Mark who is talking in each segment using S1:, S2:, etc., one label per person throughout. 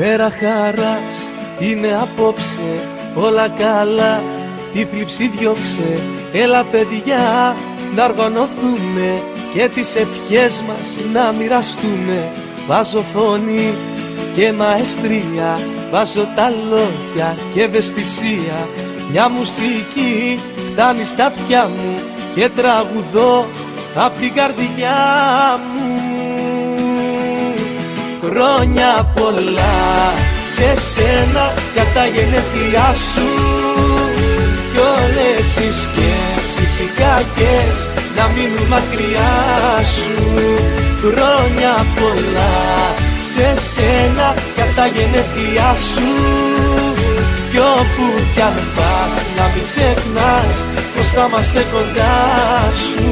S1: Μέρα χαράς είναι απόψε, όλα καλά, τη θλίψη διώξε. Έλα παιδιά να οργανωθούμε και τις ευχές μας να μοιραστούμε. Βάζω φωνή και μαεστρία, βάζω τα λόγια και ευαισθησία. Μια μουσική φτάνει στα αυτιά μου και τραγουδώ απ' την καρδιά μου. Χρόνια πολλά σε σένα για τα γενέθλιά σου, κι όλες οι σκέψεις οι κακές να μείνουν μακριά σου. Χρόνια πολλά σε σένα για τα γενέθλιά σου, κι όπου κι αν πας να μην ξεχνάς πως θα είμαστε κοντά σου.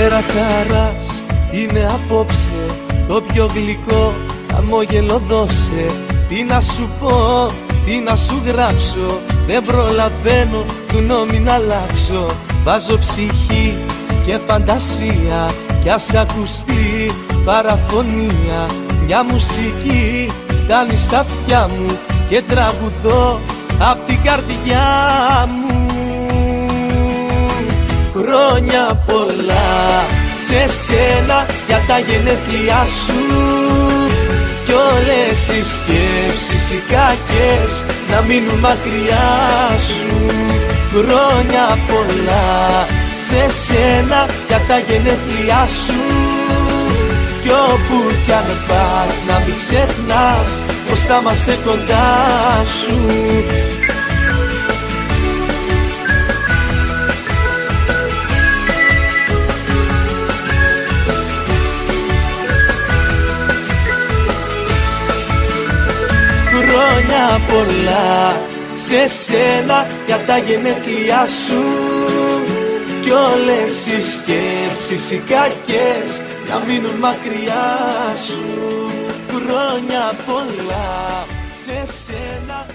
S1: Μέρα χαράς είναι απόψε, το πιο γλυκό χαμόγελο δώσε. Τι να σου πω, τι να σου γράψω, δεν προλαβαίνω γνώμη να αλλάξω. Βάζω ψυχή και φαντασία κι ας ακουστεί παραφωνία. Μια μουσική φτάνει στα αυτιά μου και τραγουδώ απ' την καρδιά μου. Χρόνια πολλά σε σένα για τα γενέθλιά σου, κι όλες οι σκέψεις οι κακές να μείνουν μακριά σου. Χρόνια πολλά σε σένα για τα γενέθλιά σου, κι όπου κι αν πας να μην ξεχνάς πως θα είμαστε κοντά σου. Χρόνια πολλά σε σένα για τα γενέθλιά σου, κι όλες οι σκέψεις οι κακές να μείνουν μακριά σου. Χρόνια πολλά σε σένα.